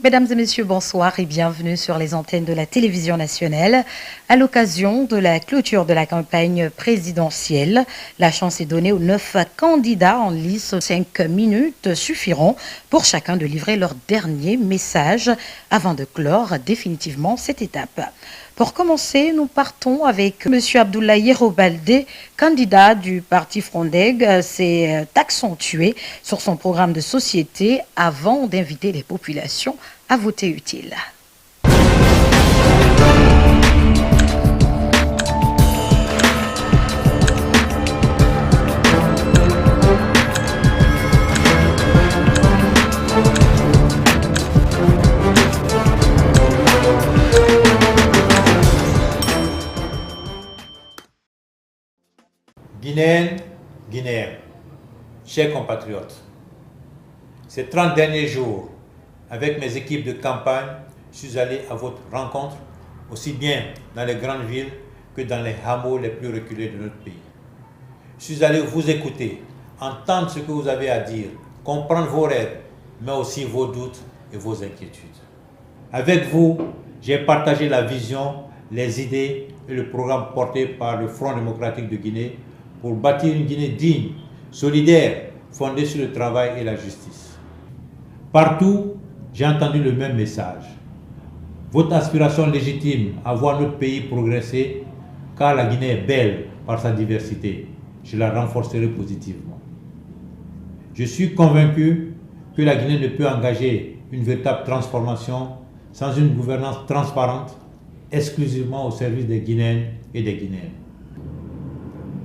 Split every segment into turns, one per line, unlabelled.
Mesdames et messieurs, bonsoir et bienvenue sur les antennes de la télévision nationale. À l'occasion de la clôture de la campagne présidentielle, la chance est donnée aux 9 candidats en lice. 5 minutes suffiront pour chacun de livrer leur dernier message avant de clore définitivement cette étape. Pour commencer, nous partons avec M. Abdoulaye Yerobalde, candidat du parti Frondeg, s'est accentué sur son programme de société avant d'inviter les populations à voter utile.
Guinéennes, Guinéens, chers compatriotes, ces 30 derniers jours, avec mes équipes de campagne, je suis allé à votre rencontre, aussi bien dans les grandes villes que dans les hameaux les plus reculés de notre pays. Je suis allé vous écouter, entendre ce que vous avez à dire, comprendre vos rêves, mais aussi vos doutes et vos inquiétudes. Avec vous, j'ai partagé la vision, les idées et le programme porté par le Front démocratique de Guinée pour bâtir une Guinée digne, solidaire, fondée sur le travail et la justice. Partout, j'ai entendu le même message. Votre aspiration légitime à voir notre pays progresser, car la Guinée est belle par sa diversité, je la renforcerai positivement. Je suis convaincu que la Guinée ne peut engager une véritable transformation sans une gouvernance transparente, exclusivement au service des Guinéennes et des Guinéens.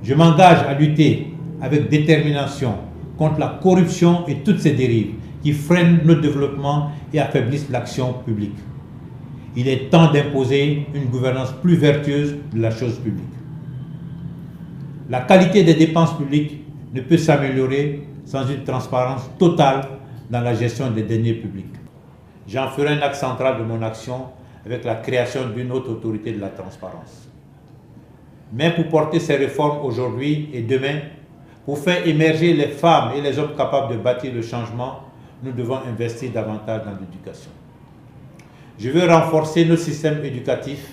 Je m'engage à lutter avec détermination contre la corruption et toutes ses dérives qui freinent notre développement et affaiblissent l'action publique. Il est temps d'imposer une gouvernance plus vertueuse de la chose publique. La qualité des dépenses publiques ne peut s'améliorer sans une transparence totale dans la gestion des deniers publics. J'en ferai un axe central de mon action avec la création d'une autre autorité de la transparence. Mais pour porter ces réformes aujourd'hui et demain, pour faire émerger les femmes et les hommes capables de bâtir le changement, nous devons investir davantage dans l'éducation. Je veux renforcer notre système éducatif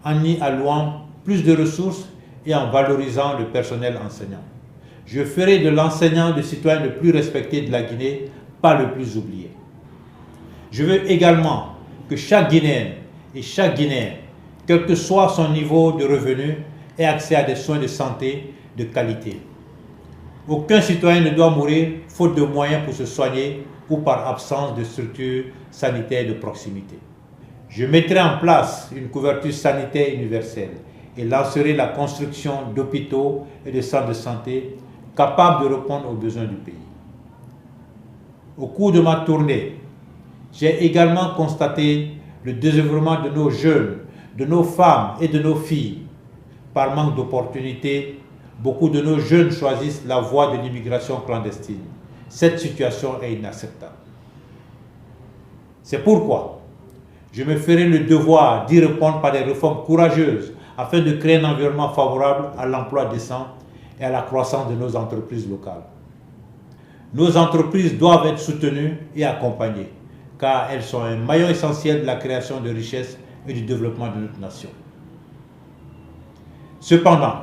en y allouant plus de ressources et en valorisant le personnel enseignant. Je ferai de l'enseignant le citoyen le plus respecté de la Guinée, pas le plus oublié. Je veux également que chaque Guinéenne et chaque Guinéen, quel que soit son niveau de revenu, ait accès à des soins de santé de qualité. Aucun citoyen ne doit mourir faute de moyens pour se soigner ou par absence de structures sanitaires de proximité. Je mettrai en place une couverture sanitaire universelle et lancerai la construction d'hôpitaux et de centres de santé capables de répondre aux besoins du pays. Au cours de ma tournée, j'ai également constaté le désœuvrement de nos jeunes, de nos femmes et de nos filles. Par manque d'opportunités, beaucoup de nos jeunes choisissent la voie de l'immigration clandestine. Cette situation est inacceptable. C'est pourquoi je me ferai le devoir d'y répondre par des réformes courageuses afin de créer un environnement favorable à l'emploi décent et à la croissance de nos entreprises locales. Nos entreprises doivent être soutenues et accompagnées, car elles sont un maillon essentiel de la création de richesses et du développement de notre nation. Cependant,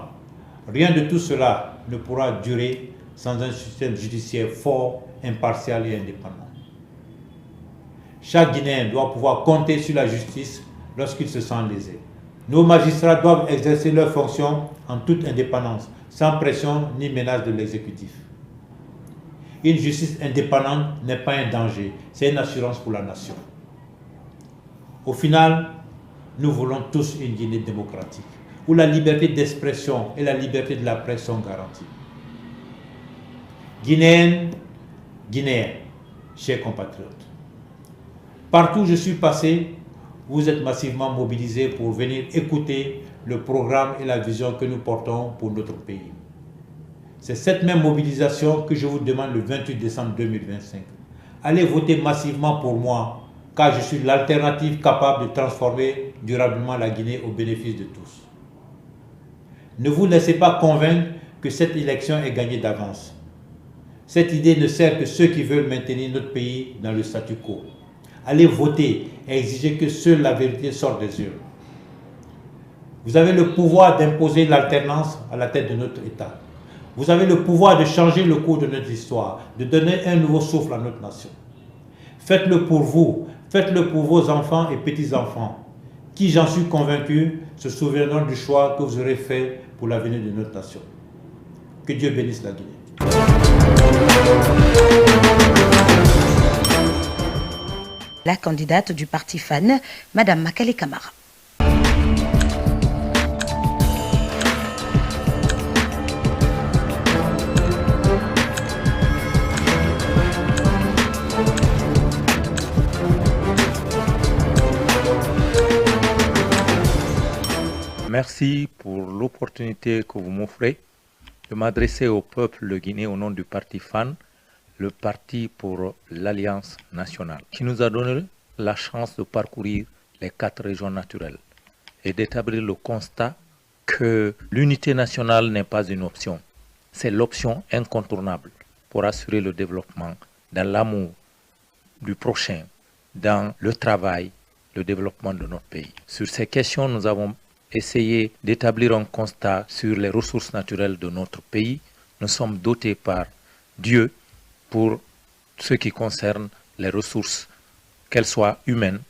rien de tout cela ne pourra durer sans un système judiciaire fort, impartial et indépendant. Chaque Guinéen doit pouvoir compter sur la justice lorsqu'il se sent lésé. Nos magistrats doivent exercer leurs fonctions en toute indépendance, sans pression ni menace de l'exécutif. Une justice indépendante n'est pas un danger, c'est une assurance pour la nation. Au final, nous voulons tous une Guinée démocratique, où la liberté d'expression et la liberté de la presse sont garanties. Guinéennes, Guinéens, chers compatriotes, partout où je suis passé, vous êtes massivement mobilisés pour venir écouter le programme et la vision que nous portons pour notre pays. C'est cette même mobilisation que je vous demande le 28 décembre 2025. Allez voter massivement pour moi, car je suis l'alternative capable de transformer durablement la Guinée au bénéfice de tous. Ne vous laissez pas convaincre que cette élection est gagnée d'avance. Cette idée ne sert que ceux qui veulent maintenir notre pays dans le statu quo. allez voter et exiger que seule la vérité sorte des urnes. Vous avez le pouvoir d'imposer l'alternance à la tête de notre État. Vous avez le pouvoir de changer le cours de notre histoire, de donner un nouveau souffle à notre nation. Faites-le pour vous, faites-le pour vos enfants et petits-enfants, qui, j'en suis convaincu, se souviendront du choix que vous aurez fait pour l'avenir de notre nation. Que Dieu bénisse la Guinée.
La candidate du parti FAN, Madame Makale Camara.
Merci pour l'opportunité que vous m'offrez de m'adresser au peuple de Guinée au nom du parti FAN, le parti pour l'Alliance nationale, qui nous a donné la chance de parcourir les 4 régions naturelles et d'établir le constat que l'unité nationale n'est pas une option, c'est l'option incontournable pour assurer le développement dans l'amour du prochain, dans le travail, le développement de notre pays. Sur ces questions, nous avons essayé d'établir un constat sur les ressources naturelles de notre pays. Nous sommes dotés par Dieu pour ce qui concerne les ressources, qu'elles soient humaines,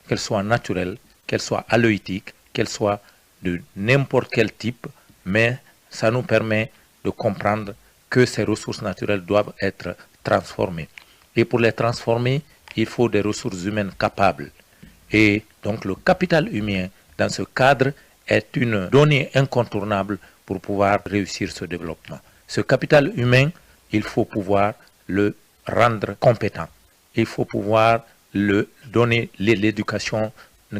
qu'elles soient naturelles, qu'elles soient halieutiques, qu'elles soient de n'importe quel type, mais ça nous permet de comprendre que ces ressources naturelles doivent être transformées. Et pour les transformer, il faut des ressources humaines capables. Et donc le capital humain, dans ce cadre, est une donnée incontournable pour pouvoir réussir ce développement. Ce capital humain, il faut pouvoir le rendre compétent. Il faut pouvoir le donner l'éducation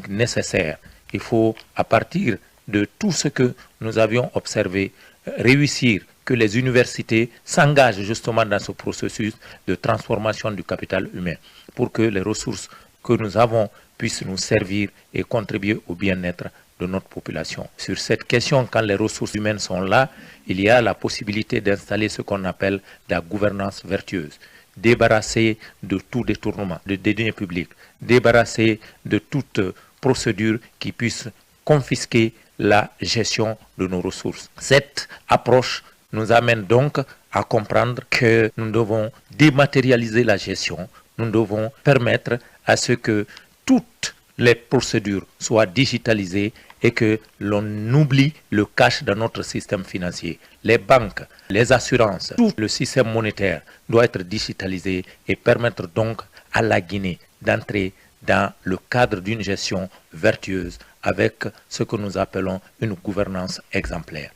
nécessaire. Il faut, à partir de tout ce que nous avions observé, réussir que les universités s'engagent justement dans ce processus de transformation du capital humain pour que les ressources que nous avons puissent nous servir et contribuer au bien-être de notre population. Sur cette question, quand les ressources humaines sont là, il y a la possibilité d'installer ce qu'on appelle la gouvernance vertueuse. Débarrasser de tout détournement de deniers publics, débarrasser de toute procédure qui puisse confisquer la gestion de nos ressources. Cette approche nous amène donc à comprendre que nous devons dématérialiser la gestion, nous devons permettre à ce que toutes les procédures soient digitalisées et que l'on oublie le cash dans notre système financier. Les banques, les assurances, tout le système monétaire doit être digitalisé et permettre donc à la Guinée d'entrer dans le cadre d'une gestion vertueuse avec ce que nous appelons une gouvernance exemplaire.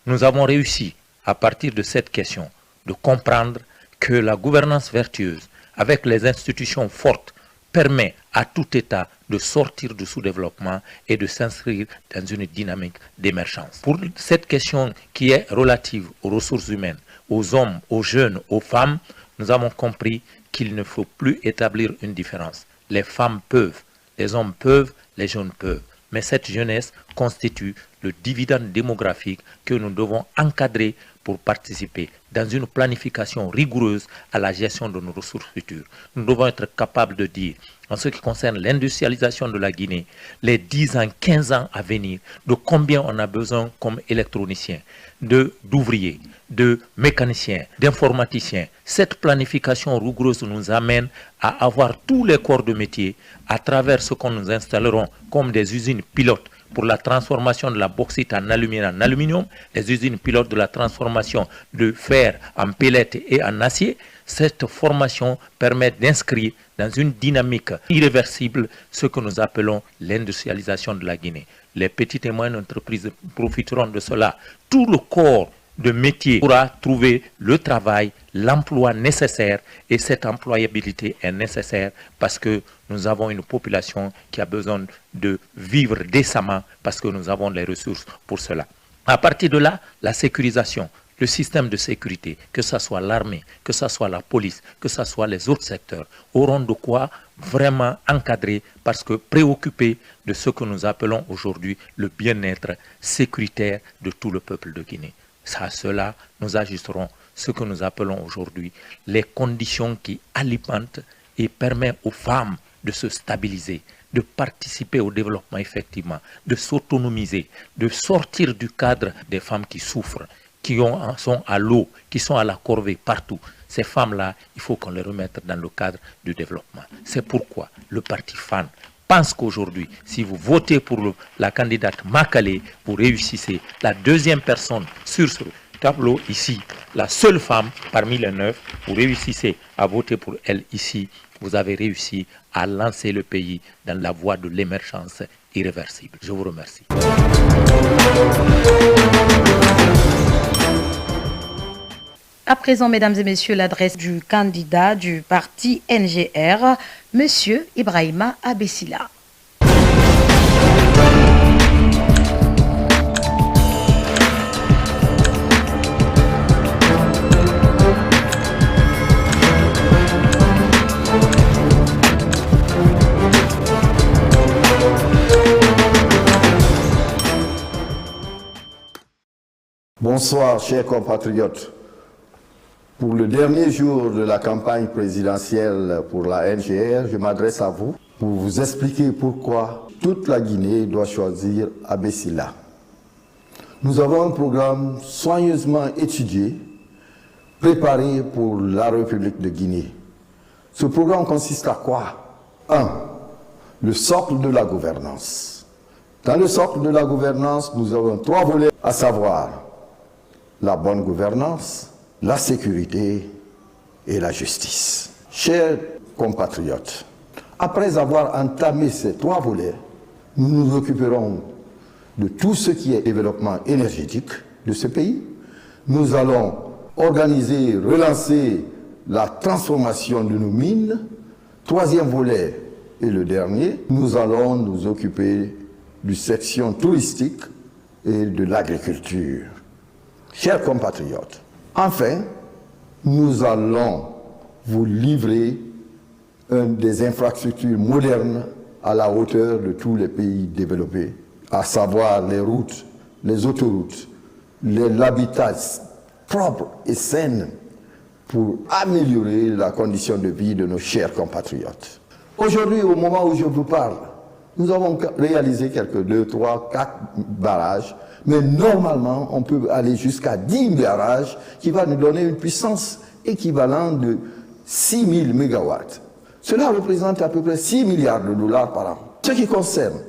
Nous avons réussi, à partir de cette question, de comprendre que la gouvernance vertueuse, avec les institutions fortes, permet à tout État de sortir du sous-développement et de s'inscrire dans une dynamique d'émergence. Pour cette question qui est relative aux ressources humaines, aux hommes, aux jeunes, aux femmes, nous avons compris qu'il ne faut plus établir une différence. Les femmes peuvent, les hommes peuvent, les jeunes peuvent. Mais cette jeunesse constitue le dividende démographique que nous devons encadrer pour participer dans une planification rigoureuse à la gestion de nos ressources futures. Nous devons être capables de dire, en ce qui concerne l'industrialisation de la Guinée, les 10 ans, 15 ans à venir, de combien on a besoin comme électroniciens, d'ouvriers, de mécaniciens, d'informaticiens. Cette planification rigoureuse nous amène à avoir tous les corps de métier à travers ce qu'on nous installerons comme des usines pilotes pour la transformation de la bauxite en aluminium, les usines pilotes de la transformation de fer en pellet et en acier. Cette formation permet d'inscrire dans une dynamique irréversible ce que nous appelons l'industrialisation de la Guinée. Les petites et moyennes entreprises profiteront de cela. Tout le corps de métier pourra trouver le travail, l'emploi nécessaire, et cette employabilité est nécessaire parce que nous avons une population qui a besoin de vivre décemment parce que nous avons les ressources pour cela. À partir de là, la sécurisation, le système de sécurité, que ce soit l'armée, que ce soit la police, que ce soit les autres secteurs, auront de quoi vraiment encadrer parce que préoccupés de ce que nous appelons aujourd'hui le bien-être sécuritaire de tout le peuple de Guinée. À cela, nous ajusterons ce que nous appelons aujourd'hui les conditions qui alimentent et permettent aux femmes de se stabiliser, de participer au développement effectivement, de s'autonomiser, de sortir du cadre des femmes qui souffrent, qui sont à l'eau, qui sont à la corvée partout. Ces femmes-là, il faut qu'on les remette dans le cadre du développement. C'est pourquoi le parti FAN pense qu'aujourd'hui, si vous votez pour la candidate Makale, vous réussissez. La deuxième personne sur ce tableau ici, la seule femme parmi les 9, vous réussissez à voter pour elle ici. Vous avez réussi à lancer le pays dans la voie de l'émergence irréversible. Je vous remercie.
À présent, mesdames et messieurs, l'adresse du candidat du parti NGR, M. Ibrahima Abessila.
Bonsoir, chers compatriotes. Pour le dernier jour de la campagne présidentielle pour la NGR, je m'adresse à vous pour vous expliquer pourquoi toute la Guinée doit choisir Abessila. Nous avons un programme soigneusement étudié, préparé pour la République de Guinée. Ce programme consiste à quoi? 1. Le socle de la gouvernance. Dans le socle de la gouvernance, nous avons 3 volets, à savoir la bonne gouvernance, la sécurité et la justice. Chers compatriotes, après avoir entamé ces 3 volets, nous nous occuperons de tout ce qui est développement énergétique de ce pays. Nous allons organiser, relancer la transformation de nos mines. 3e volet et le dernier, nous allons nous occuper du section touristique et de l'agriculture. Chers compatriotes, enfin, nous allons vous livrer des infrastructures modernes à la hauteur de tous les pays développés, à savoir les routes, les autoroutes, l'habitat propre et sain pour améliorer la condition de vie de nos chers compatriotes. Aujourd'hui, au moment où je vous parle, nous avons réalisé quelques 2, 3, 4 barrages, mais normalement, on peut aller jusqu'à 10 barrages qui va nous donner une puissance équivalente de 6 000 mégawatts. Cela représente à peu près 6 milliards de dollars par an. Ce qui concerne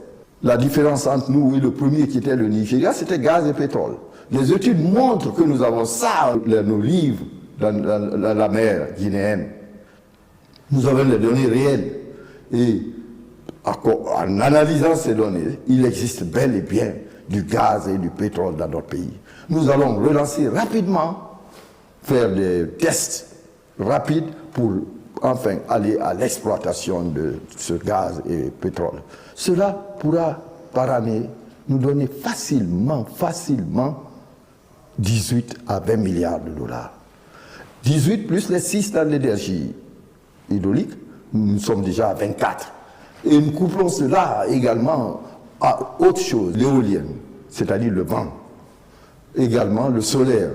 la différence entre nous et le premier qui était le Nigeria, c'était gaz et pétrole. Les études montrent que nous avons ça dans nos livres, dans la mer guinéenne. Nous avons les données réelles. Et en analysant ces données, il existe bel et bien du gaz et du pétrole dans notre pays. Nous allons relancer rapidement, faire des tests rapides pour enfin aller à l'exploitation de ce gaz et pétrole. Cela pourra par année nous donner facilement 18 à 20 milliards de dollars. 18 plus les 6 dans l'énergie hydraulique, nous sommes déjà à 24. Et nous couplons cela également à autre chose, l'éolienne, c'est-à-dire le vent. Également le solaire.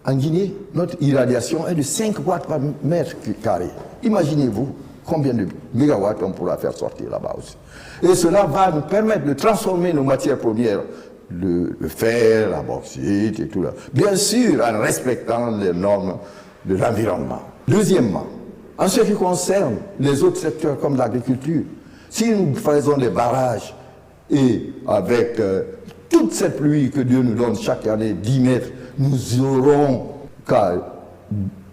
En Guinée, notre irradiation est de 5 watts par mètre carré. Imaginez-vous combien de mégawatts on pourra faire sortir là-bas aussi. Et cela va nous permettre de transformer nos matières premières, le fer, la bauxite et tout là. Bien sûr, en respectant les normes de l'environnement. Deuxièmement, en ce qui concerne les autres secteurs comme l'agriculture, si nous faisons des barrages et avec toute cette pluie que Dieu nous donne chaque année, 10 mètres, nous aurons qu'à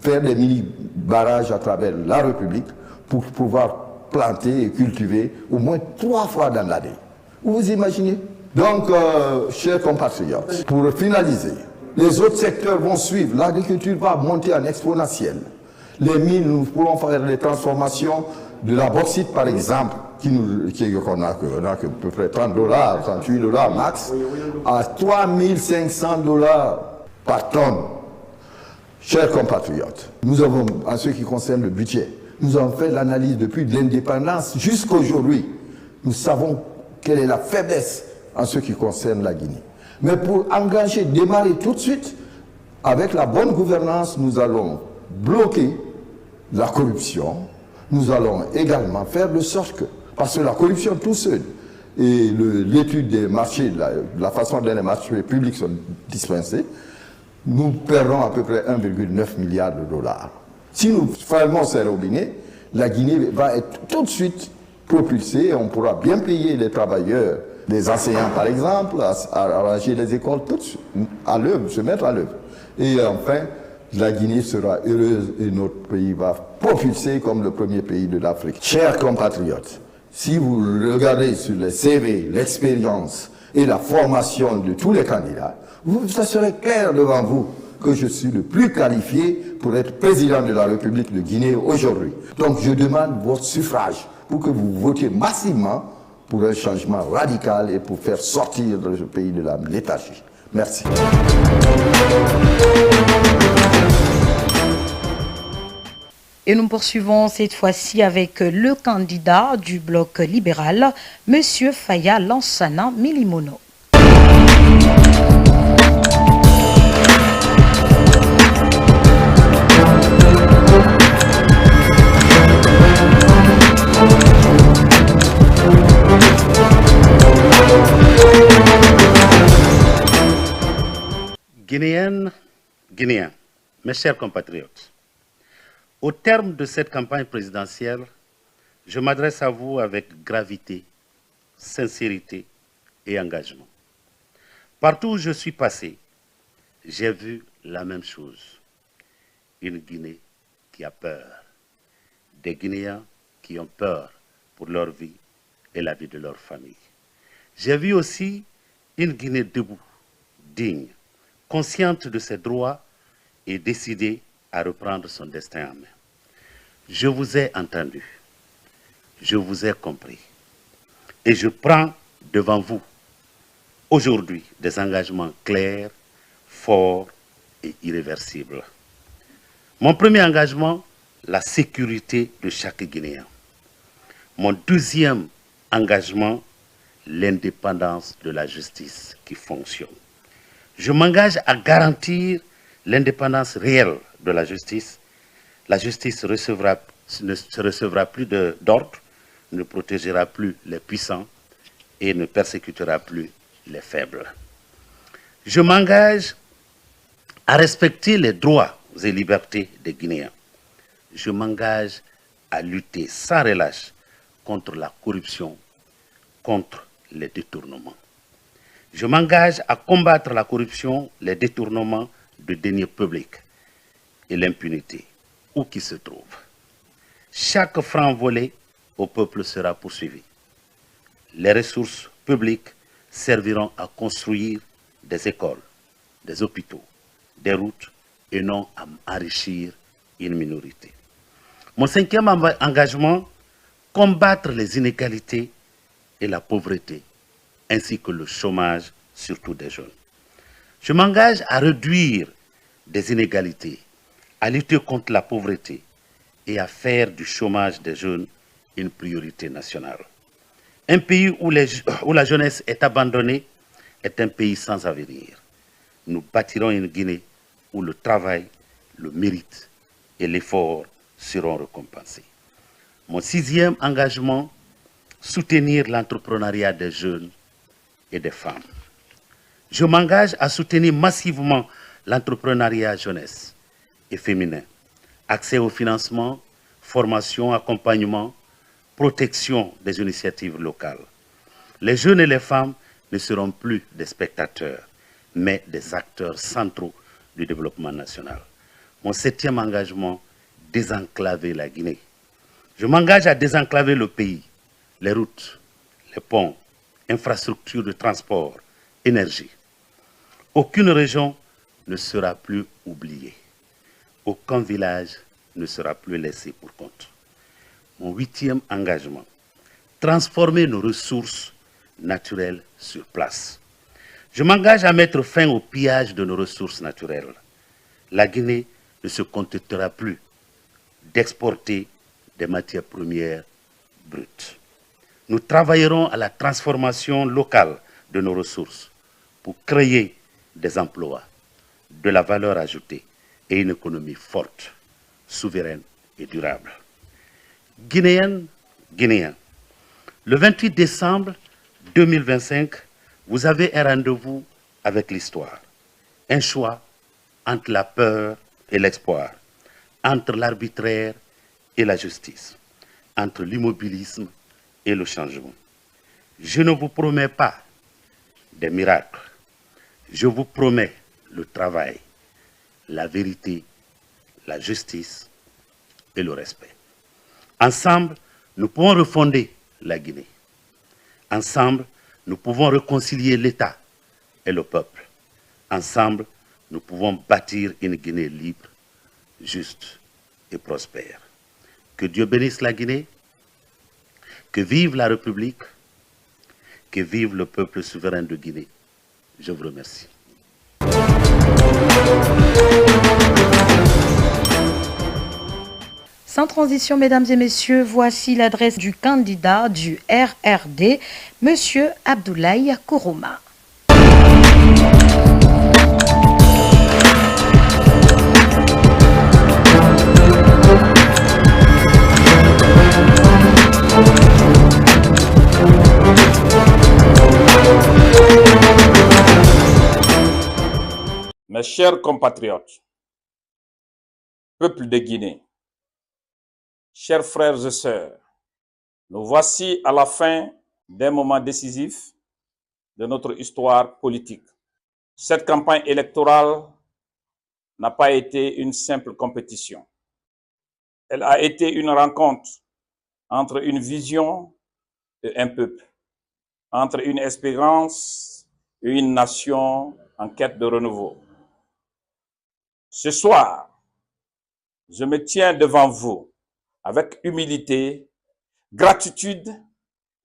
faire des mini-barrages à travers la République pour pouvoir planter et cultiver au moins 3 fois dans l'année. Vous imaginez? Donc, chers compatriotes, pour finaliser, les autres secteurs vont suivre. L'agriculture va monter en exponentiel. Les mines, nous pourrons faire des transformations de la bauxite, par exemple, qu'on a à peu près 30 $, 38 $ max, à 3500 $ par tonne. Chers compatriotes, nous avons, en ce qui concerne le budget, nous avons fait l'analyse depuis l'indépendance jusqu'à aujourd'hui. Nous savons quelle est la faiblesse en ce qui concerne la Guinée. Mais pour engager, démarrer tout de suite, avec la bonne gouvernance, nous allons bloquer la corruption, nous allons également faire de sorte que, parce que la corruption tout seul et l'étude des marchés, la façon dont les marchés publics sont dispensés, nous perdons à peu près 1,9 milliard de dollars. Si nous fermons ces robinets, la Guinée va être tout de suite propulsée et on pourra bien payer les travailleurs, les enseignants par exemple, à arranger les écoles tout de suite, à l'œuvre, se mettre à l'œuvre. Et enfin, la Guinée sera heureuse et notre pays va propulser comme le premier pays de l'Afrique. Chers compatriotes, si vous regardez sur les CV, l'expérience et la formation de tous les candidats, ça serait clair devant vous que je suis le plus qualifié pour être président de la République de Guinée aujourd'hui. Donc je demande votre suffrage pour que vous votiez massivement pour un changement radical et pour faire sortir ce pays de la léthargie. Merci.
Et nous poursuivons cette fois-ci avec le candidat du bloc libéral, M. Faya Lansana Milimono.
Guinéennes, Guinéens, mes chers compatriotes, au terme de cette campagne présidentielle, je m'adresse à vous avec gravité, sincérité et engagement. Partout où je suis passé, j'ai vu la même chose. Une Guinée qui a peur. Des Guinéens qui ont peur pour leur vie et la vie de leur famille. J'ai vu aussi une Guinée debout, digne, consciente de ses droits et décidée à reprendre son destin en main. Je vous ai entendu, je vous ai compris et je prends devant vous aujourd'hui des engagements clairs, forts et irréversibles. Mon premier engagement, la sécurité de chaque Guinéen. Mon deuxième engagement, l'indépendance de la justice qui fonctionne. Je m'engage à garantir l'indépendance réelle de la justice. La justice ne recevra plus d'ordre, ne protégera plus les puissants et ne persécutera plus les faibles. Je m'engage à respecter les droits et libertés des Guinéens. Je m'engage à lutter sans relâche contre la corruption, contre les détournements. Je m'engage à combattre la corruption, les détournements de deniers publics et l'impunité, où qu'ils se trouvent. Chaque franc volé au peuple sera poursuivi. Les ressources publiques serviront à construire des écoles, des hôpitaux, des routes et non à enrichir une minorité. Mon cinquième engagement, combattre les inégalités et la pauvreté, ainsi que le chômage, surtout des jeunes. Je m'engage à réduire des inégalités, à lutter contre la pauvreté et à faire du chômage des jeunes une priorité nationale. Un pays où la jeunesse est abandonnée est un pays sans avenir. Nous bâtirons une Guinée où le travail, le mérite et l'effort seront récompensés. Mon sixième engagement, soutenir l'entrepreneuriat des jeunes et des femmes. Je m'engage à soutenir massivement l'entrepreneuriat jeunesse et féminin, accès au financement, formation, accompagnement, protection des initiatives locales. Les jeunes et les femmes ne seront plus des spectateurs, mais des acteurs centraux du développement national. Mon septième engagement, désenclaver la Guinée. Je m'engage à désenclaver le pays, les routes, les ponts, infrastructures de transport, énergie. Aucune région ne sera plus oubliée. Aucun village ne sera plus laissé pour compte. Mon huitième engagement, transformer nos ressources naturelles sur place. Je m'engage à mettre fin au pillage de nos ressources naturelles. La Guinée ne se contentera plus d'exporter des matières premières brutes. Nous travaillerons à la transformation locale de nos ressources pour créer des emplois, de la valeur ajoutée et une économie forte, souveraine et durable. Guinéennes, Guinéens, le 28 décembre 2025, vous avez un rendez-vous avec l'histoire. Un choix entre la peur et l'espoir, entre l'arbitraire et la justice, entre l'immobilisme et le changement. Je ne vous promets pas des miracles. Je vous promets le travail, la vérité, la justice et le respect. Ensemble, nous pouvons refonder la Guinée. Ensemble, nous pouvons réconcilier l'État et le peuple. Ensemble, nous pouvons bâtir une Guinée libre, juste et prospère. Que Dieu bénisse la Guinée, que vive la République, que vive le peuple souverain de Guinée. Je vous remercie.
Sans transition, mesdames et messieurs, voici l'adresse du candidat du RRD, M. Abdoulaye Kourouma.
Mes chers compatriotes, peuple de Guinée, chers frères et sœurs, nous voici à la fin d'un moment décisif de notre histoire politique. Cette campagne électorale n'a pas été une simple compétition. Elle a été une rencontre entre une vision et un peuple, entre une espérance et une nation en quête de renouveau. Ce soir, je me tiens devant vous avec humilité, gratitude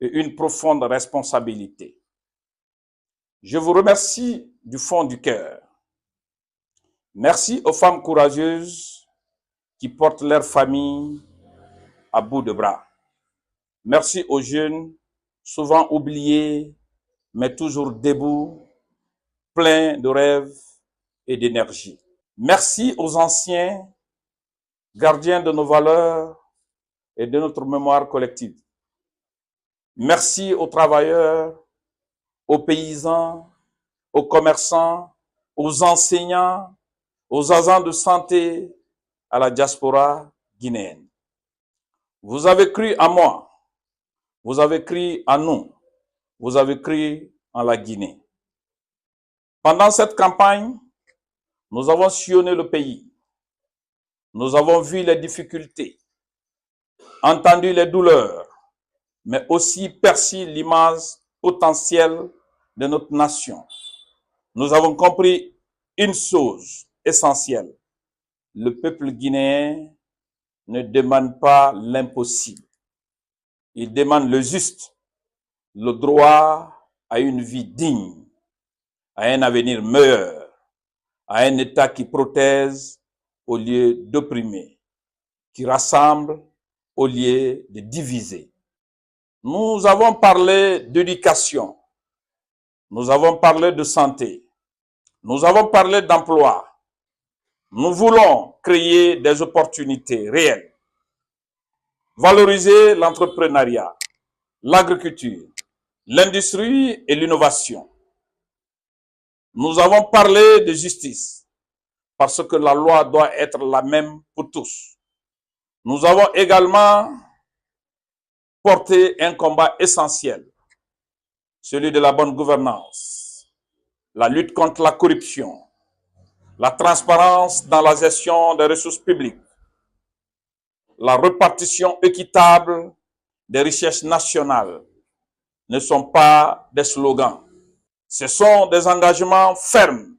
et une profonde responsabilité. Je vous remercie du fond du cœur. Merci aux femmes courageuses qui portent leur famille à bout de bras. Merci aux jeunes, souvent oubliés, mais toujours debout, pleins de rêves et d'énergie. Merci aux anciens, gardiens de nos valeurs et de notre mémoire collective. Merci aux travailleurs, aux paysans, aux commerçants, aux enseignants, aux agents de santé, à la diaspora guinéenne. Vous avez cru en moi, vous avez cru en nous, vous avez cru en la Guinée. Pendant cette campagne, nous avons sillonné le pays. Nous avons vu les difficultés, entendu les douleurs, mais aussi perçu l'image potentielle de notre nation. Nous avons compris une chose essentielle. Le peuple guinéen ne demande pas l'impossible. Il demande le juste, le droit à une vie digne, à un avenir meilleur, à un État qui protège au lieu d'opprimer, qui rassemble au lieu de diviser. Nous avons parlé d'éducation, nous avons parlé de santé, nous avons parlé d'emploi. Nous voulons créer des opportunités réelles, valoriser l'entrepreneuriat, l'agriculture, l'industrie et l'innovation. Nous avons parlé de justice, parce que la loi doit être la même pour tous. Nous avons également porté un combat essentiel, celui de la bonne gouvernance, la lutte contre la corruption, la transparence dans la gestion des ressources publiques, la répartition équitable des richesses nationales ne sont pas des slogans. Ce sont des engagements fermes.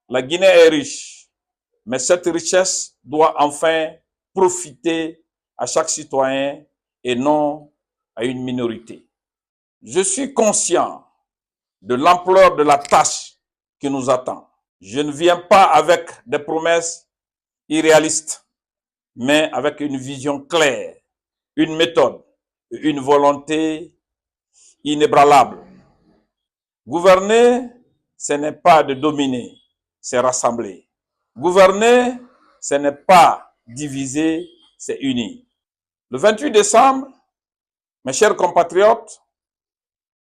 La Guinée est riche, mais cette richesse doit enfin profiter à chaque citoyen et non à une minorité. Je suis conscient de l'ampleur de la tâche qui nous attend. Je ne viens pas avec des promesses irréalistes, mais avec une vision claire, une méthode, une volonté inébranlable. Gouverner, ce n'est pas de dominer, c'est rassembler. Gouverner, ce n'est pas diviser, c'est unir. Le 28 décembre, mes chers compatriotes,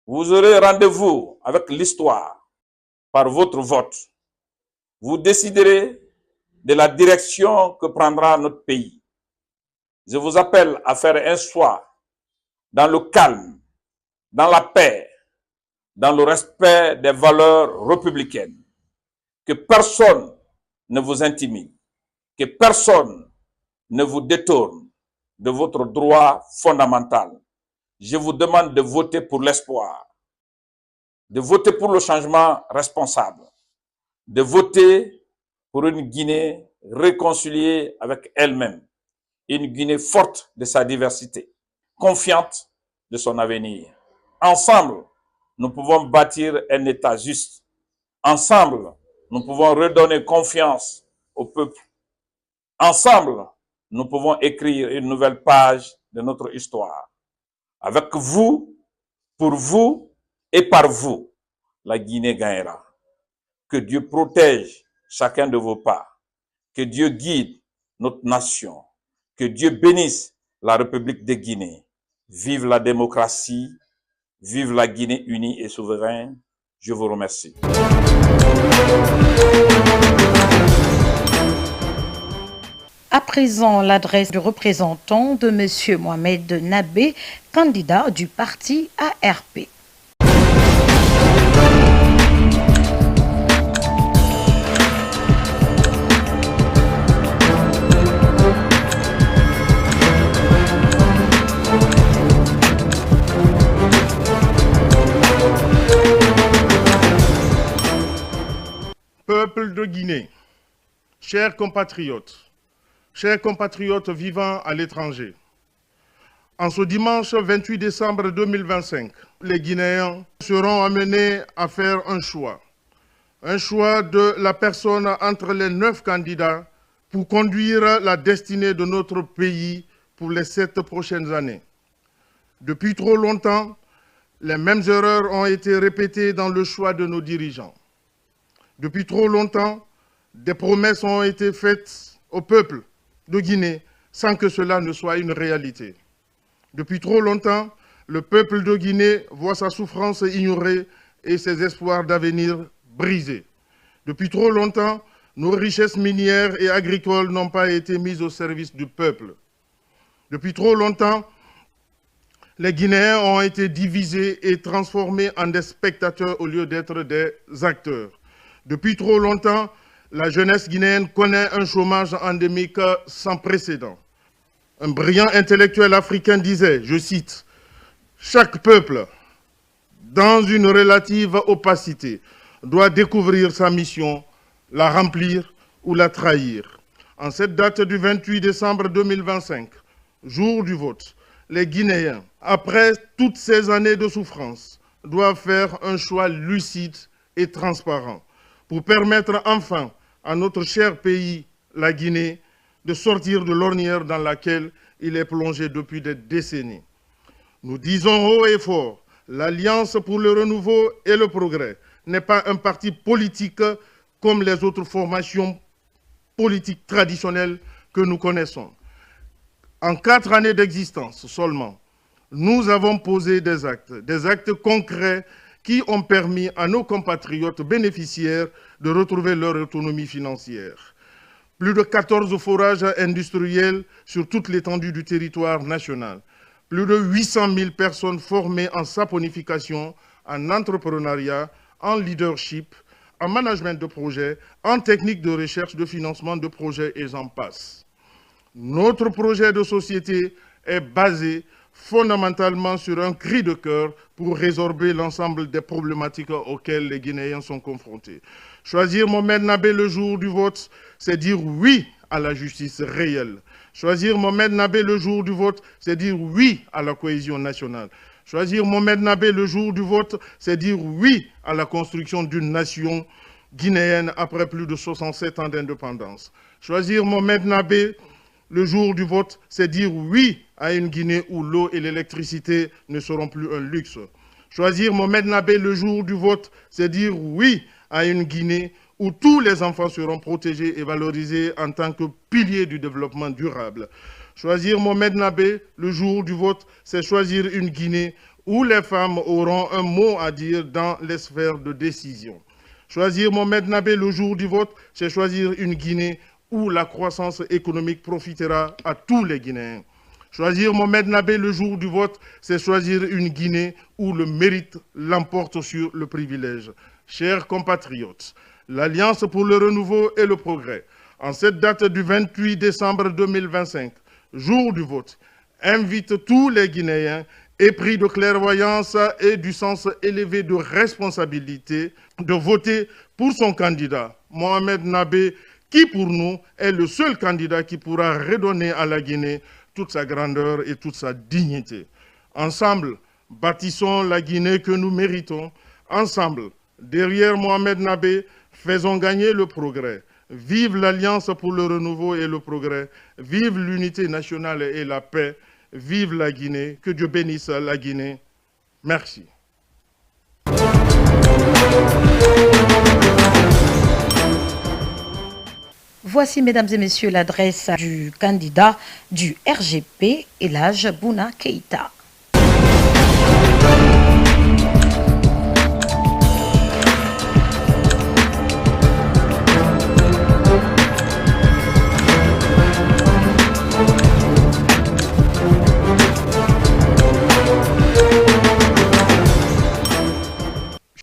vous aurez rendez-vous avec l'histoire par votre vote. Vous déciderez de la direction que prendra notre pays. Je vous appelle à faire un choix dans le calme, dans la paix, dans le respect des valeurs républicaines. Que personne ne vous intimide, que personne ne vous détourne de votre droit fondamental. Je vous demande de voter pour l'espoir, de voter pour le changement responsable, de voter pour une Guinée réconciliée avec elle-même, une Guinée forte de sa diversité, confiante de son avenir. Ensemble, nous pouvons bâtir un État juste. Ensemble, nous pouvons redonner confiance au peuple. Ensemble, nous pouvons écrire une nouvelle page de notre histoire. Avec vous, pour vous et par vous, la Guinée gagnera. Que Dieu protège chacun de vos pas. Que Dieu guide notre nation. Que Dieu bénisse la République de Guinée. Vive la démocratie. Vive la Guinée unie et souveraine. Je vous remercie.
À présent, l'adresse du représentant de M. Mohamed Nabé, candidat du parti ARP.
Peuple de Guinée, chers compatriotes vivant à l'étranger, en ce dimanche 28 décembre 2025, les Guinéens seront amenés à faire un choix de la personne entre les 9 candidats pour conduire la destinée de notre pays pour les 7 prochaines années. Depuis trop longtemps, les mêmes erreurs ont été répétées dans le choix de nos dirigeants. Depuis trop longtemps, des promesses ont été faites au peuple de Guinée sans que cela ne soit une réalité. Depuis trop longtemps, le peuple de Guinée voit sa souffrance ignorée et ses espoirs d'avenir brisés. Depuis trop longtemps, nos richesses minières et agricoles n'ont pas été mises au service du peuple. Depuis trop longtemps, les Guinéens ont été divisés et transformés en des spectateurs au lieu d'être des acteurs. Depuis trop longtemps, la jeunesse guinéenne connaît un chômage endémique sans précédent. Un brillant intellectuel africain disait, je cite, « Chaque peuple, dans une relative opacité, doit découvrir sa mission, la remplir ou la trahir. » En cette date du 28 décembre 2025, jour du vote, les Guinéens, après toutes ces années de souffrance, doivent faire un choix lucide et transparent pour permettre enfin à notre cher pays, la Guinée, de sortir de l'ornière dans laquelle il est plongé depuis des décennies. Nous disons haut et fort, l'Alliance pour le renouveau et le progrès n'est pas un parti politique comme les autres formations politiques traditionnelles que nous connaissons. En 4 années d'existence seulement, nous avons posé des actes concrets qui ont permis à nos compatriotes bénéficiaires de retrouver leur autonomie financière. Plus de 14 forages industriels sur toute l'étendue du territoire national. Plus de 800 000 personnes formées en saponification, en entrepreneuriat, en leadership, en management de projet, en technique de recherche, de financement de projets et j'en passe. Notre projet de société est basé fondamentalement sur un cri de cœur pour résorber l'ensemble des problématiques auxquelles les Guinéens sont confrontés. Choisir Mohamed Nabé le jour du vote, c'est dire oui à la justice réelle. Choisir Mohamed Nabé le jour du vote, c'est dire oui à la cohésion nationale. Choisir Mohamed Nabé le jour du vote, c'est dire oui à la construction d'une nation guinéenne après plus de 67 ans d'indépendance. Choisir Mohamed Nabé le jour du vote, c'est dire oui à une Guinée où l'eau et l'électricité ne seront plus un luxe. Choisir Mohamed Nabé le jour du vote, c'est dire oui à une Guinée où tous les enfants seront protégés et valorisés en tant que piliers du développement durable. Choisir Mohamed Nabé le jour du vote, c'est choisir une Guinée où les femmes auront un mot à dire dans les sphères de décision. Choisir Mohamed Nabé le jour du vote, c'est choisir une Guinée où la croissance économique profitera à tous les Guinéens. Choisir Mohamed Nabé le jour du vote, c'est choisir une Guinée où le mérite l'emporte sur le privilège. Chers compatriotes, l'Alliance pour le renouveau et le progrès, en cette date du 28 décembre 2025, jour du vote, invite tous les Guinéens épris de clairvoyance et du sens élevé de responsabilité de voter pour son candidat, Mohamed Nabé, qui pour nous est le seul candidat qui pourra redonner à la Guinée toute sa grandeur et toute sa dignité. Ensemble, bâtissons la Guinée que nous méritons. Ensemble, derrière Mohamed Nabé, faisons gagner le progrès. Vive l'Alliance pour le renouveau et le progrès. Vive l'unité nationale et la paix. Vive la Guinée. Que Dieu bénisse la Guinée. Merci.
Voici, mesdames et messieurs, l'adresse du candidat du RGP, Elhadj Bouna Keïta.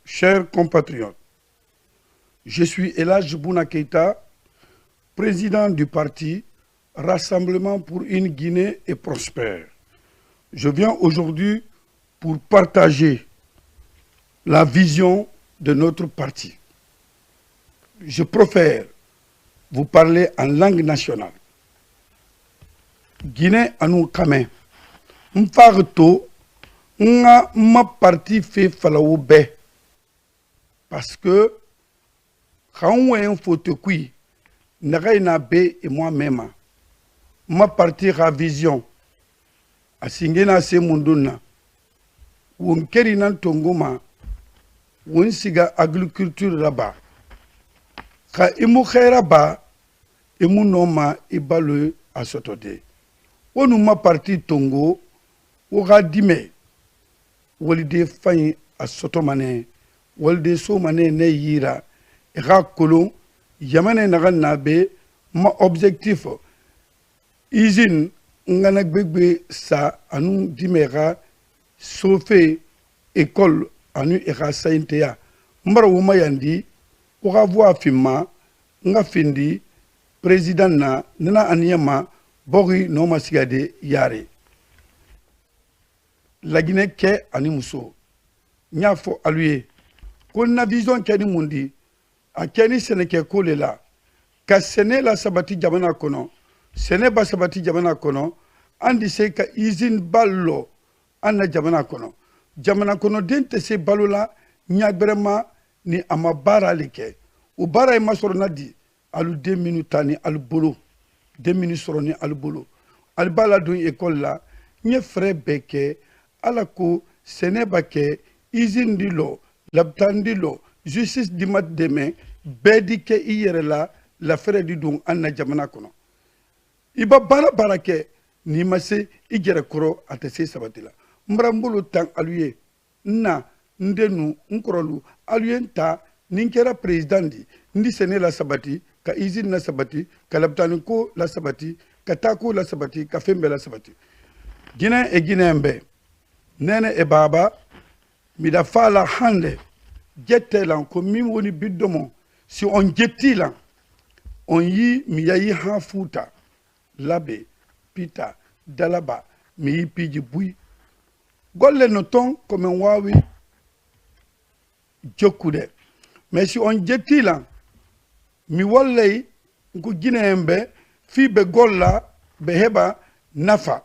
Chers compatriotes, je suis Elhadj Bouna Keïta, président du parti Rassemblement pour une Guinée et prospère. Je viens aujourd'hui pour partager la vision de notre parti. Je préfère vous parler en langue nationale. Guinée anu kame, m'farto, nga ma parti fait falaou be. Parce que, quand on a un photo qui Nagaina B et moi-même, ma partie à vision, à Singena se munduna, ou Kerina Tongoma, ou siga agriculture là-bas. Ka imu khairaba, imu noma ibalu à sotode. Ou nous ma partie Tongo, ou radime, ou l'idée faille à sotomane, ou l'idée somane ne yira, et rakolon, Yamane Nabe, ma objectif, usine, ngana gbegbe sa, anu dimera, sauver école, anu era saintea. Mbara wuma yandi, ora voix fima, nga findi, président na, nana aniyama, bori noma sigade yare. La Guinée ke animuso. Nyafo aluye. Kon na vision ke animundi, a keni seneke kole la ka sene la sabati jamana kono sene ba sabati jamana kono andi se ka usine ballo anna jamana kono dente se ballo la nyagrema ni amabara leke u bara e masorona di alu 2 minutes ni al bolo 2 minutes soroni al bolo al bala do école la nye frère beke ala ko sene ba ke usine di lo labtan di lo justice di mat demain bedi ke iyere la fere di dun anna jamana kono iba bara ke ni mase igere koro atese sabatila mbrambulu tang aluye na ndenu nkorolu aluye nta ninkera president ndi sene la sabati ka izin na sabati ka labtani ko la sabati ka tako la sabati ka fembe la sabati Guinée e Guinéembe nene e baba mi da fala hande jettelan ko min woni biddomo si on jettilan on yi mi yayi ha fuuta labe pita dalaba mi yi piji buy golle no ton ko men wawi jokkude mais si on jettilan mi wallay ko Guinéembe fi be golla be heba nafa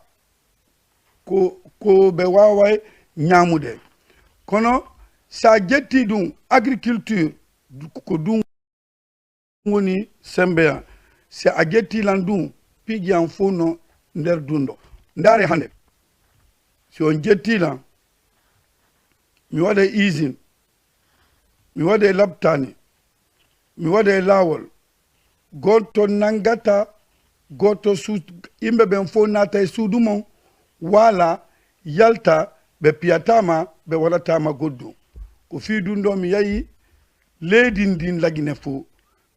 ko be waway nyamude kono sa jetti dum agriculture ko dum woni sembeya si a jetti lan dum pigi an fono nder dundo ndare hande si on jetti lan mi wada usine mi wada labtani mi wada lawol gonto nangata goto su imbe ben fo nata su dumo wala yalta be piatama be waratama goddo ko fi dundo mi yayi leydi ndin lagine fo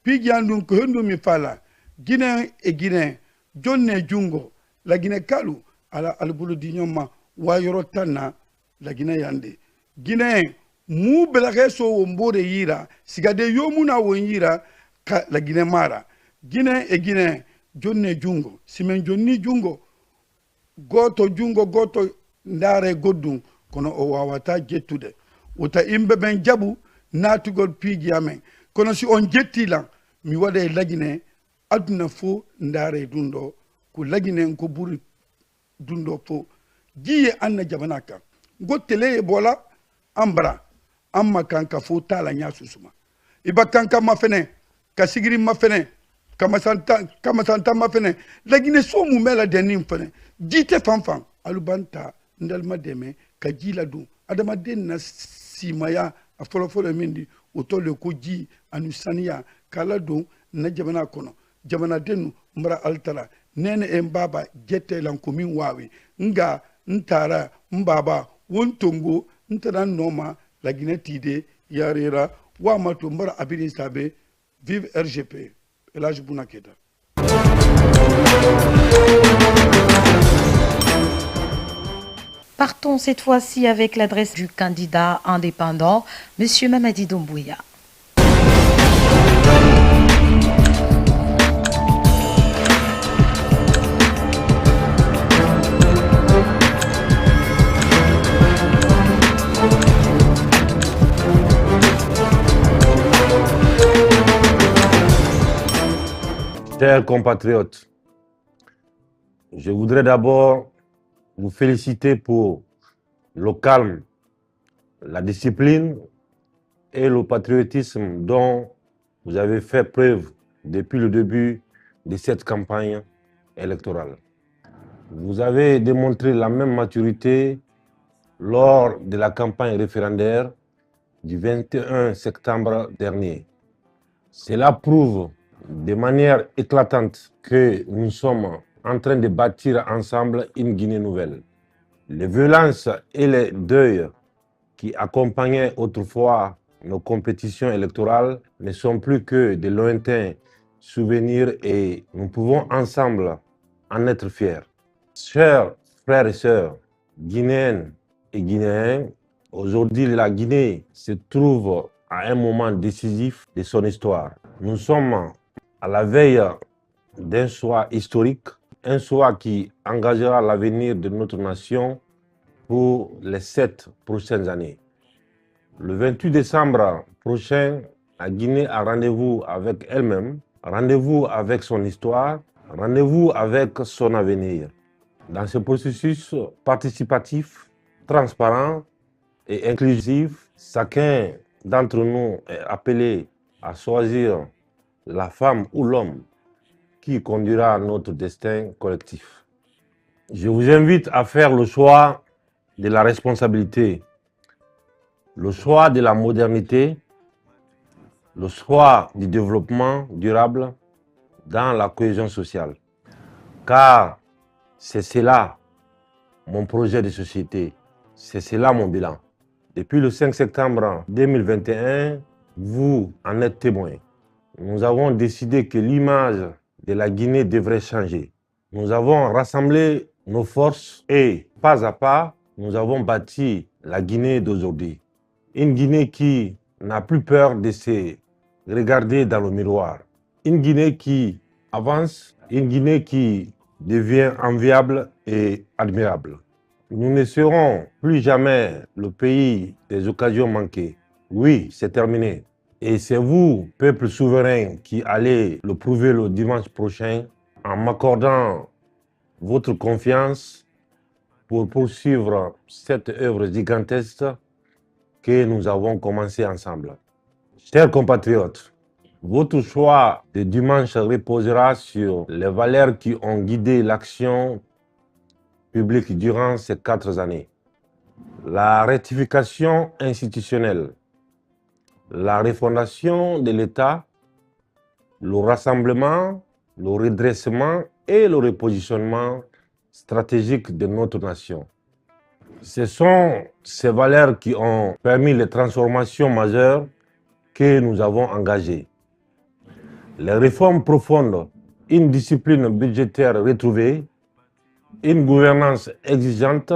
piji andun ko hendu mi fala Guinée e Guinée jonne jungo lagine kalu ala albulu dinyoma wayoro tanna lagine yande Guinée mu belage so wombore yira sigade yomuna won yira ka lagine mara Guinée e Guinée jonne jungo simen jonni jungo goto ndare goddum kono o wawata jettude wota imbe ben jabu natugol piiji amen kono si on jettila mi waɗa lagine aduna fo ndare dundo ko lagine ko buri dundo fo jiye anna jabana kan gottele e bola ambra amma kanka fo tala nyaasusuma iba kanka mafene ka sigiri mafene kama santa mafene lagine so mu mela denim fene jite fanfan alubanta ndalma deme ka jila du adama den na simaya a fɔlɔfɔlɔ min di o tɔ le ko ji ani saniya kala don na jamana kɔnɔ jamanaden nu mara alitala nene en baba jete lan komin wawe nga ntara mbaba wontongo ntara noma la Guinée tide yarera wa mato mara abiri sabe vive RGP Elhadji Bouna Keita.
Partons cette fois-ci avec l'adresse du candidat indépendant, M. Mamadi Doumbouya.
Chers compatriotes, je voudrais d'abord vous féliciter pour le calme, la discipline et le patriotisme dont vous avez fait preuve depuis le début de cette campagne électorale. Vous avez démontré la même maturité lors de la campagne référendaire du 21 septembre dernier. Cela prouve de manière éclatante que nous sommes en train de bâtir ensemble une Guinée nouvelle. Les violences et les deuils qui accompagnaient autrefois nos compétitions électorales ne sont plus que de lointains souvenirs et nous pouvons ensemble en être fiers. Chers frères et sœurs, Guinéennes et Guinéens, aujourd'hui la Guinée se trouve à un moment décisif de son histoire. Nous sommes à la veille d'un choix historique, un choix qui engagera l'avenir de notre nation pour les 7 prochaines années. Le 28 décembre prochain, la Guinée a rendez-vous avec elle-même, rendez-vous avec son histoire, rendez-vous avec son avenir. Dans ce processus participatif, transparent et inclusif, chacun d'entre nous est appelé à choisir la femme ou l'homme qui conduira notre destin collectif. Je vous invite à faire le choix de la responsabilité, le choix de la modernité, le choix du développement durable dans la cohésion sociale. Car c'est cela mon projet de société, c'est cela mon bilan. Depuis le 5 septembre 2021, vous en êtes témoins. Nous avons décidé que l'image de la Guinée devrait changer. Nous avons rassemblé nos forces et, pas à pas, nous avons bâti la Guinée d'aujourd'hui. Une Guinée qui n'a plus peur de se regarder dans le miroir. Une Guinée qui avance, une Guinée qui devient enviable et admirable. Nous ne serons plus jamais le pays des occasions manquées. Oui, c'est terminé. Et c'est vous, peuple souverain, qui allez le prouver le dimanche prochain en m'accordant votre confiance pour poursuivre cette œuvre gigantesque que nous avons commencé ensemble. Chers compatriotes, votre choix de dimanche reposera sur les valeurs qui ont guidé l'action publique durant ces 4 années. La rectification institutionnelle, la refondation de l'État, le rassemblement, le redressement et le repositionnement stratégique de notre nation. Ce sont ces valeurs qui ont permis les transformations majeures que nous avons engagées. Les réformes profondes, une discipline budgétaire retrouvée, une gouvernance exigeante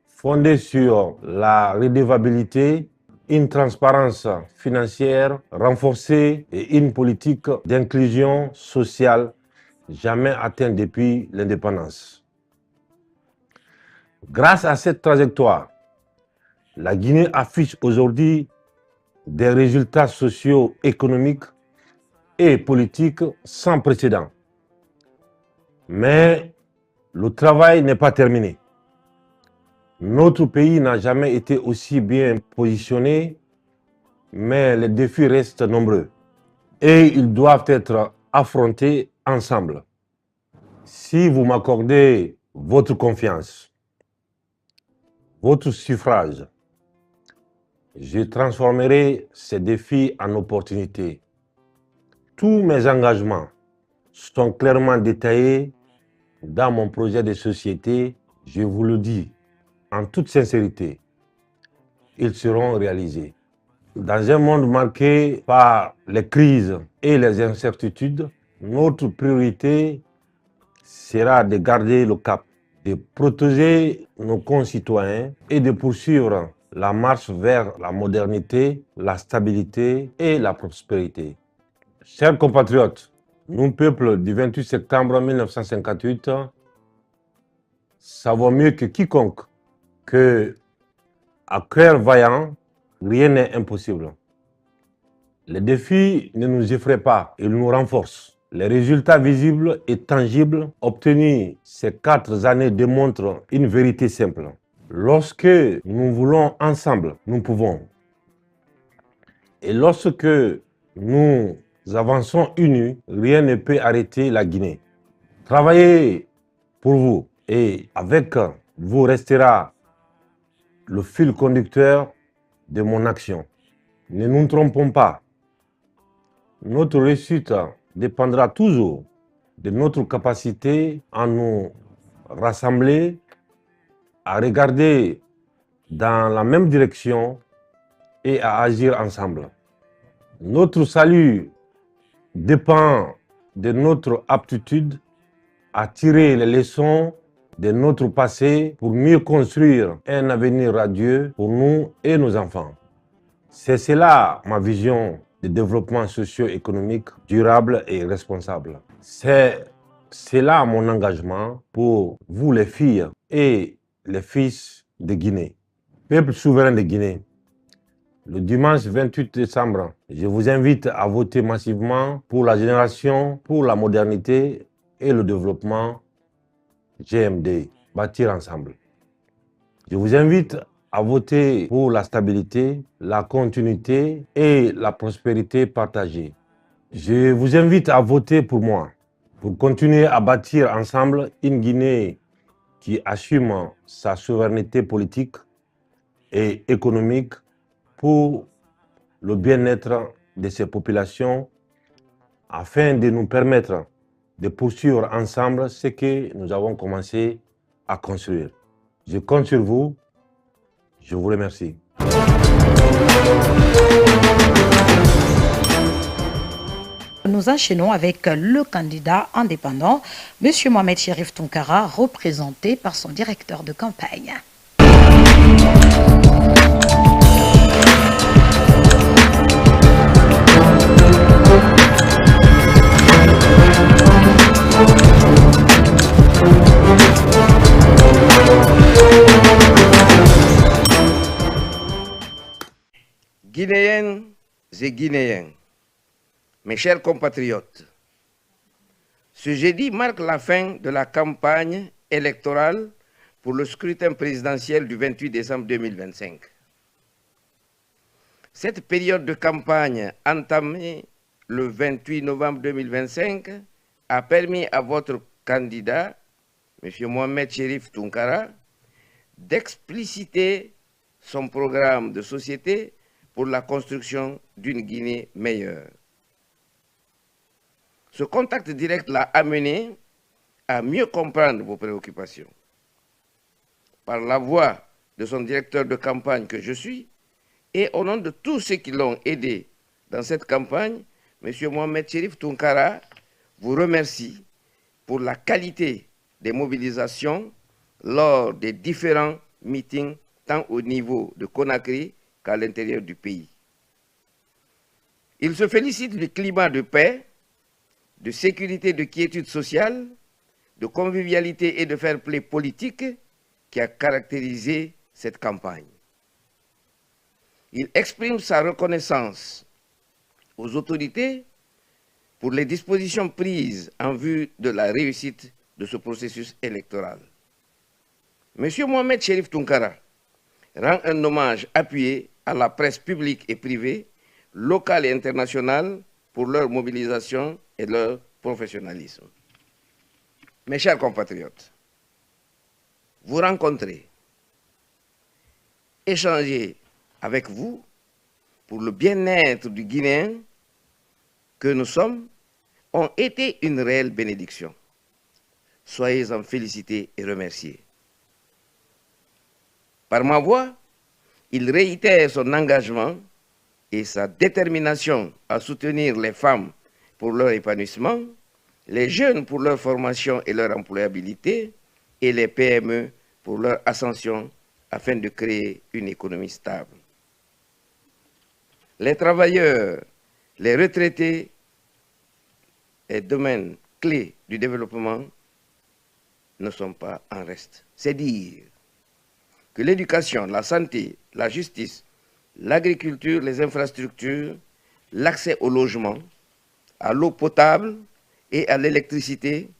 fondée sur la redevabilité, une transparence financière renforcée et une politique d'inclusion sociale jamais atteinte depuis l'indépendance. Grâce à cette trajectoire, la Guinée affiche aujourd'hui des résultats sociaux, économiques et politiques sans précédent. Mais le travail n'est pas terminé. Notre pays n'a jamais été aussi bien positionné, mais les défis restent nombreux et ils doivent être affrontés ensemble. Si vous m'accordez votre confiance, votre suffrage, je transformerai ces défis en opportunités. Tous mes engagements sont clairement détaillés dans mon projet de société, je vous le dis en toute sincérité, ils seront réalisés. Dans un monde marqué par les crises et les incertitudes, notre priorité sera de garder le cap, de protéger nos concitoyens et de poursuivre la marche vers la modernité, la stabilité et la prospérité. Chers compatriotes, nous, peuple du 28 septembre 1958, savons mieux que quiconque que, à cœur vaillant, rien n'est impossible. Les défis ne nous effraient pas, ils nous renforcent. Les résultats visibles et tangibles obtenus ces 4 années démontrent une vérité simple. Lorsque nous voulons ensemble, nous pouvons. Et lorsque nous avançons unis, rien ne peut arrêter la Guinée. Travailler pour vous et avec vous restera le fil conducteur de mon action. Ne nous trompons pas. Notre réussite dépendra toujours de notre capacité à nous rassembler, à regarder dans la même direction et à agir ensemble. Notre salut dépend de notre aptitude à tirer les leçons de notre passé pour mieux construire un avenir radieux pour nous et nos enfants. C'est cela ma vision de développement socio-économique durable et responsable. C'est cela mon engagement pour vous les filles et les fils de Guinée. Peuple souverain de Guinée, le dimanche 28 décembre, je vous invite à voter massivement pour la génération, pour la modernité et le développement GMD, bâtir ensemble. Je vous invite à voter pour la stabilité, la continuité et la prospérité partagée. Je vous invite à voter pour moi, pour continuer à bâtir ensemble une Guinée qui assume sa souveraineté politique et économique pour le bien-être de ses populations, afin de nous permettre de poursuivre ensemble ce que nous avons commencé à construire. Je compte sur vous. Je vous remercie.
Nous enchaînons avec le candidat indépendant, M. Mohamed Cherif Tounkara, représenté par son directeur de campagne.
Guinéennes et Guinéens, mes chers compatriotes, ce jeudi marque la fin de la campagne électorale pour le scrutin présidentiel du 28 décembre 2025. Cette période de campagne entamée le 28 novembre 2025 a permis à votre candidat, M. Mohamed Cherif Tounkara, d'expliciter son programme de société pour la construction d'une Guinée meilleure. Ce contact direct l'a amené à mieux comprendre vos préoccupations. Par la voix de son directeur de campagne que je suis, et au nom de tous ceux qui l'ont aidé dans cette campagne, M. Mohamed Cherif Tounkara vous remercie pour la qualité des mobilisations lors des différents meetings, tant au niveau de Conakry qu'à l'intérieur du pays. Il se félicite du climat de paix, de sécurité, de quiétude sociale, de convivialité et de fair-play politique qui a caractérisé cette campagne. Il exprime sa reconnaissance aux autorités pour les dispositions prises en vue de la réussite de ce processus électoral. M. Mohamed Cherif Tounkara rend un hommage appuyé à la presse publique et privée, locale et internationale, pour leur mobilisation et leur professionnalisme. Mes chers compatriotes, vous rencontrer, échanger avec vous pour le bien-être du Guinéen que nous sommes ont été une réelle bénédiction. Soyez-en félicités et remerciés. Par ma voix, il réitère son engagement et sa détermination à soutenir les femmes pour leur épanouissement, les jeunes pour leur formation et leur employabilité, et les PME pour leur ascension afin de créer une économie stable. Les travailleurs, les retraités, les domaines clés du développement ne sont pas en reste. C'est dire que l'éducation, la santé, la justice, l'agriculture, les infrastructures, l'accès au logement, à l'eau potable et à l'électricité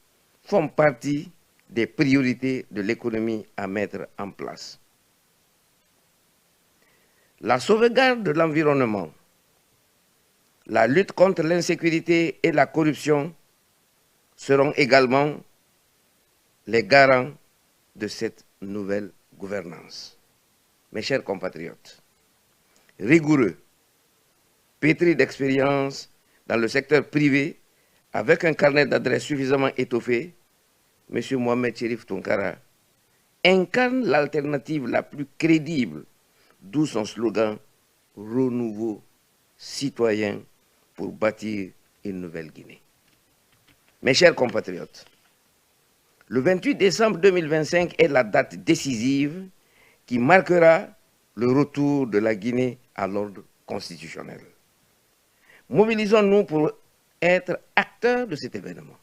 font partie des priorités de l'économie à mettre en place. La sauvegarde de l'environnement, la lutte contre l'insécurité et la corruption seront également les garants de cette nouvelle gouvernance. Mes chers compatriotes, rigoureux, pétri d'expérience dans le secteur privé, avec un carnet d'adresses suffisamment étoffé, M. Mohamed Cherif Tounkara incarne l'alternative la plus crédible, d'où son slogan « Renouveau citoyen pour bâtir une nouvelle Guinée ». Mes chers compatriotes, le 28 décembre 2025 est la date décisive qui marquera le retour de la Guinée à l'ordre constitutionnel. Mobilisons-nous pour être acteurs de cet événement.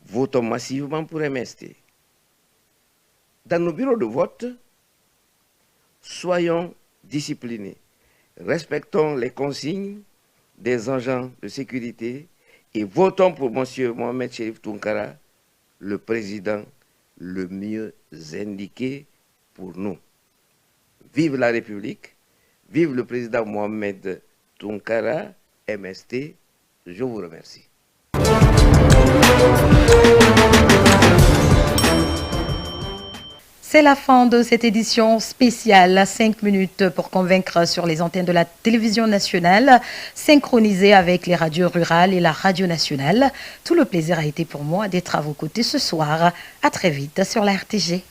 Votons massivement pour MST. Dans nos bureaux de vote, soyons disciplinés, respectons les consignes des agents de sécurité et votons pour M. Mohamed Cherif Tounkara, le président le mieux indiqué pour nous. Vive la République, vive le président Mohamed Tounkara, MST, je vous remercie.
C'est la fin de cette édition spéciale, 5 minutes pour convaincre sur les antennes de la télévision nationale, synchronisée avec les radios rurales et la radio nationale. Tout le plaisir a été pour moi d'être à vos côtés ce soir. À très vite sur la RTG.